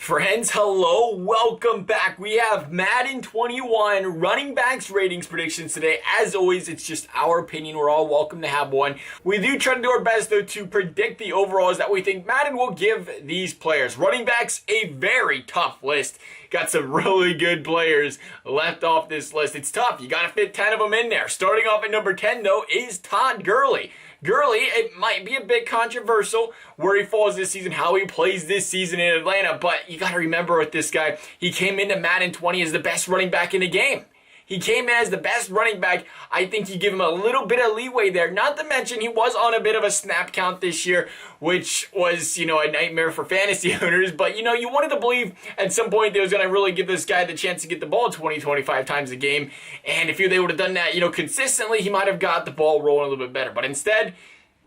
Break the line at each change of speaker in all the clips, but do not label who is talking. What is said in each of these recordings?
Friends, hello, welcome back. We have Madden 21 running backs ratings predictions today. As always, it's just our opinion. We're all welcome to have one. We do try to do our best, though, to predict the overalls that we think Madden will give these players. Running backs, a very tough list. Got some really good players left off this list. It's tough. You got to fit 10 of them in there. Starting off at number 10, though, is Todd Gurley. Gurley, it might be a bit controversial where he falls this season, how he plays this season in Atlanta, but you got to remember with this guy, he came into Madden 20 as the best running back in the game. He came in as the best running back. I think you give him a little bit of leeway there. Not to mention he was on a bit of a snap count this year, which was, a nightmare for fantasy owners. But, you wanted to believe at some point they was going to really give this guy the chance to get the ball 20, 25 times a game. And if they would have done that, consistently, he might have got the ball rolling a little bit better. But instead,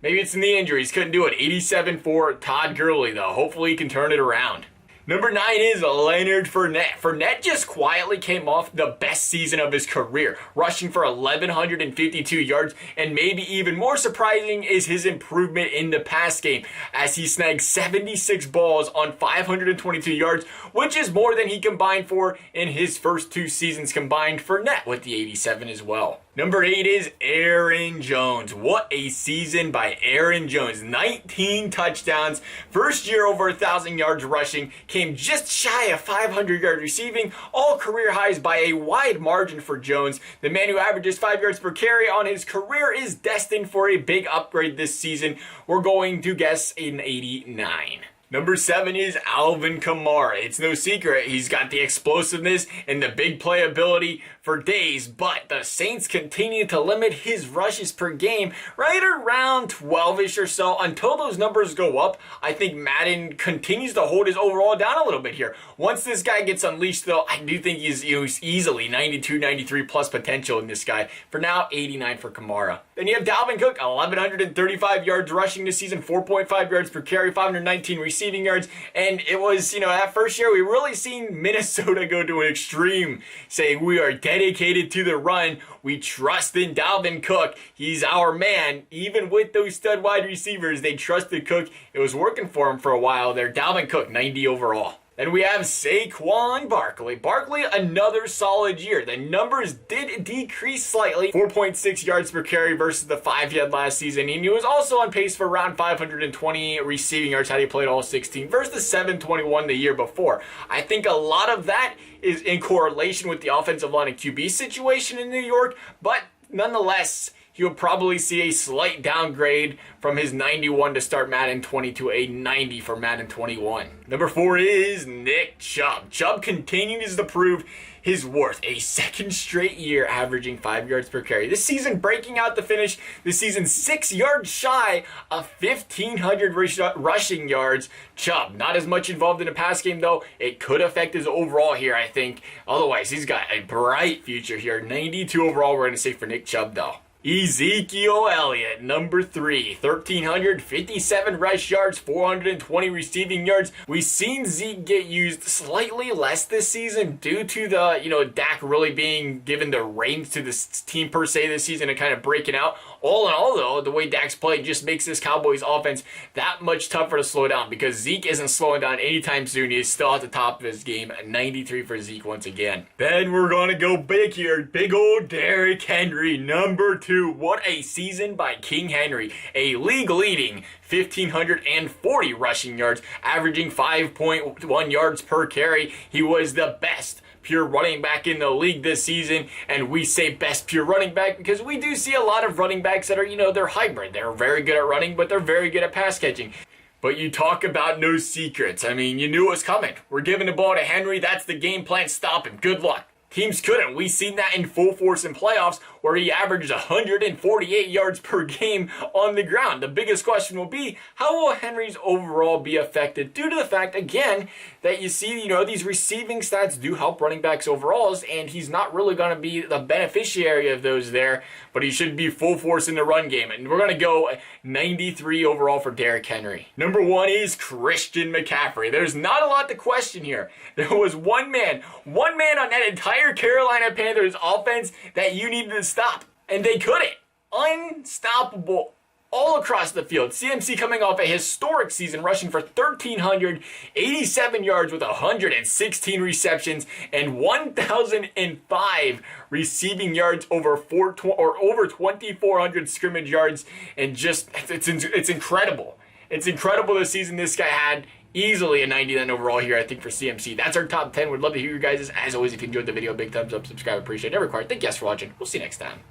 maybe it's knee injuries. Couldn't do it. 87 for Todd Gurley, though. Hopefully he can turn it around. Number 9 is Leonard Fournette. Fournette just quietly came off the best season of his career, rushing for 1,152 yards, and maybe even more surprising is his improvement in the pass game, as he snagged 76 balls on 522 yards, which is more than he combined for in his first 2 seasons combined. Fournette with the 87 as well. Number 8 is Aaron Jones. What a season by Aaron Jones. 19 touchdowns. First year over 1,000 yards rushing. Came just shy of 500 yards receiving. All career highs by a wide margin for Jones. The man who averages 5 yards per carry on his career is destined for a big upgrade this season. We're going to guess an 89. Number 7 is Alvin Kamara. It's no secret, he's got the explosiveness and the big playability for days, but the Saints continue to limit his rushes per game right around 12-ish or so. Until those numbers go up, I think Madden continues to hold his overall down a little bit here. Once this guy gets unleashed, though, I do think he's easily 92, 93 plus potential in this guy. For now, 89 for Kamara. Then you have Dalvin Cook, 1,135 yards rushing this season, 4.5 yards per carry, 519 receiving yards, and it was, that first year we really seen Minnesota go to an extreme, saying we are dedicated to the run. We trust in Dalvin Cook. He's our man. Even with those stud wide receivers, they trusted Cook. It was working for him for a while there. Dalvin Cook, 90 overall. Then we have Saquon Barkley. Barkley, another solid year. The numbers did decrease slightly. 4.6 yards per carry versus the 5 he had last season. And he was also on pace for around 520 receiving yards had he played all 16 versus the 721 the year before. I think a lot of that is in correlation with the offensive line and QB situation in New York. But nonetheless, you'll probably see a slight downgrade from his 91 to start Madden 20 to a 90 for Madden 21. Number 4 is Nick Chubb. Chubb continues to prove his worth. A second straight year averaging 5 yards per carry. This season breaking out the finish. This season 6 yards shy of 1,500 rushing yards. Chubb, not as much involved in the pass game, though. It could affect his overall here, I think. Otherwise, he's got a bright future here. 92 overall, we're going to say for Nick Chubb, though. Ezekiel Elliott, number 3, 1,357 rush yards, 420 receiving yards. We've seen Zeke get used slightly less this season due to the, Dak really being given the reins to this team per se this season and kind of breaking out. All in all, though, the way Dak's played just makes this Cowboys offense that much tougher to slow down because Zeke isn't slowing down anytime soon. He's still at the top of his game. 93 for Zeke once again. Then we're going to go big here. Big old Derrick Henry, number 2. What a season by King Henry. A league-leading 1,540 rushing yards, averaging 5.1 yards per carry. He was the best pure running back in the league this season, and we say best pure running back because we do see a lot of running backs that are, they're hybrid. They're very good at running, but they're very good at pass catching. But you talk about no secrets. I mean, you knew it was coming. We're giving the ball to Henry. That's the game plan. Stop him. Good luck. Teams couldn't. We've seen that in full force in playoffs where he averaged 148 yards per game on the ground. The biggest question will be, how will Henry's overall be affected due to the fact, again, that you see, these receiving stats do help running backs overalls, and he's not really going to be the beneficiary of those there, but he should be full force in the run game. And we're going to go 93 overall for Derrick Henry. Number 1 is Christian McCaffrey. There's not a lot to question here. There was one man on that entire Carolina Panthers offense that you needed to stop, and they couldn't. Unstoppable. all across the field. CMC coming off a historic season, rushing for 1,387 yards with 116 receptions and 1,005 receiving yards over 2,400 scrimmage yards, and just it's incredible. It's incredible the season this guy had. Easily a 99 overall here, I think, for CMC. That's our top 10. Would love to hear you guys. As always, if you enjoyed the video, big thumbs up, subscribe, appreciate it. Never required. Thank you guys for watching. We'll see you next time.